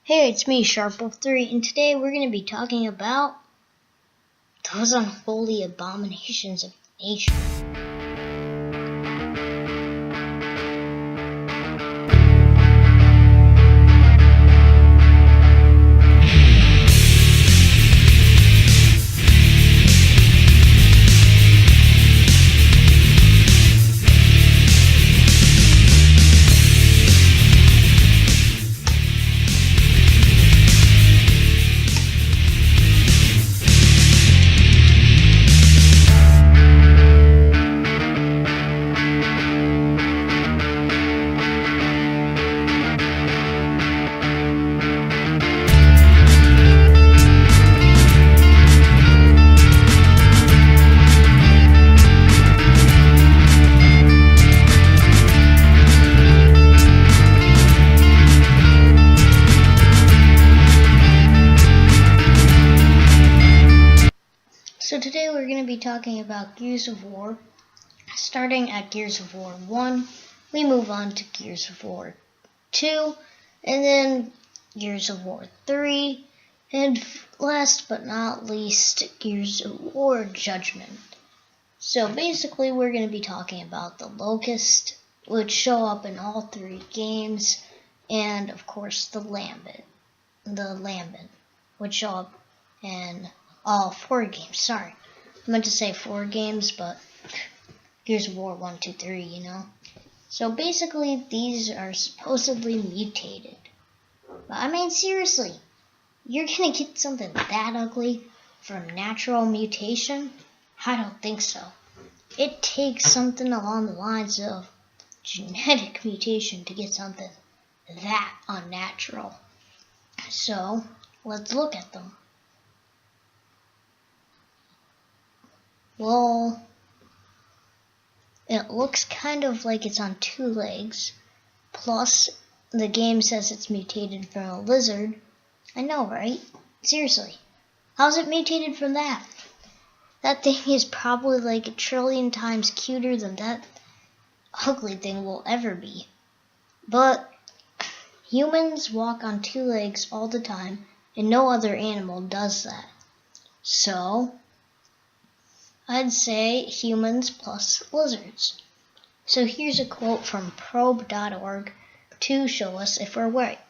Hey, it's me, Sharp03, and today we're going to be talking about those unholy abominations of nature. So today we're going to be talking about Gears of War. Starting at Gears of War 1, we move on to Gears of War 2, and then Gears of War 3, and last but not least, Gears of War Judgment. So basically we're going to be talking about the Locust, which show up in all three games, and of course the Lambent, which show up in all 4 games. Sorry, I meant to say 4 games, but Gears of War 1, 2, 3, you know. So basically, these are supposedly mutated. But I mean, seriously, you're gonna get something that ugly from natural mutation? I don't think so. It takes something along the lines of genetic mutation to get something that unnatural. So, let's look at them. Well, it looks kind of like it's on 2 legs, plus the game says it's mutated from a lizard. I know, right? Seriously, how's it mutated from that? That thing is probably like 1 trillion times cuter than that ugly thing will ever be. But humans walk on 2 legs all the time, and no other animal does that. So I'd say humans plus lizards. So here's a quote from probe.org to show us if we're right.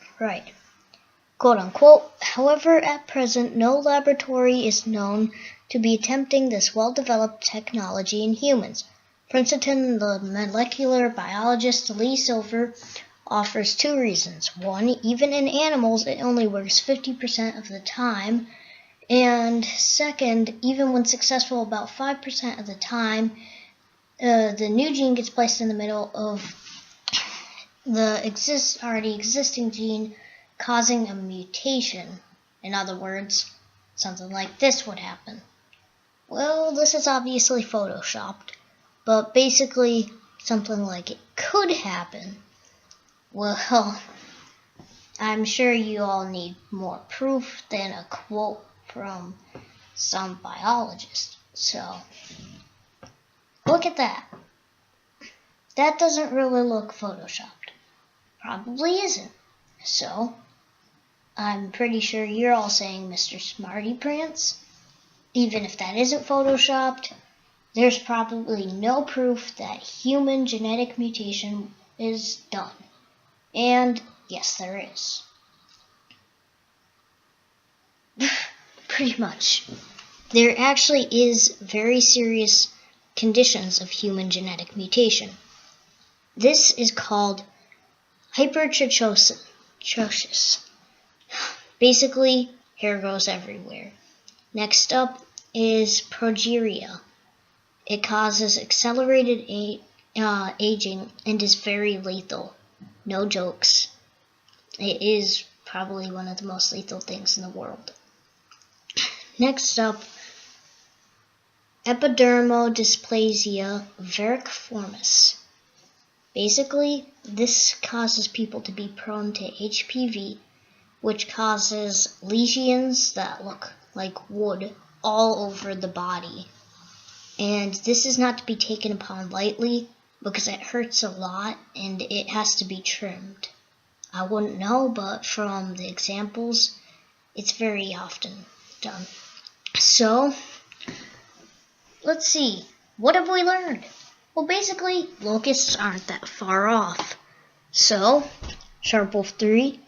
Quote unquote, however, at present, no laboratory is known to be attempting this well-developed technology in humans. Princeton, the molecular biologist Lee Silver, offers 2 reasons. 1, even in animals, it only works 50% of the time. And second, even when successful about 5% of the time, the new gene gets placed in the middle of the already existing gene, causing a mutation. In other words, something like this would happen. Well, this is obviously photoshopped, but basically something like it could happen. Well, I'm sure you all need more proof than a quote from some biologist. So, look at that. That doesn't really look photoshopped. Probably isn't. So, I'm pretty sure you're all saying Mr. Smarty Pants. Even if that isn't photoshopped, there's probably no proof that human genetic mutation is done. And yes, there is. Pretty much. There actually is very serious conditions of human genetic mutation. This is called hypertrichosis. Basically, hair grows everywhere. Next up is progeria. It causes accelerated aging and is very lethal. No jokes. It is probably one of the most lethal things in the world. Next up, epidermodysplasia verruciformis. Basically, this causes people to be prone to HPV, which causes lesions that look like wood all over the body. And this is not to be taken upon lightly because it hurts a lot and it has to be trimmed. I wouldn't know, but from the examples, it's very often done. So, let's see. What have we learned? Well, basically, locusts aren't that far off. So, sharp wolf 3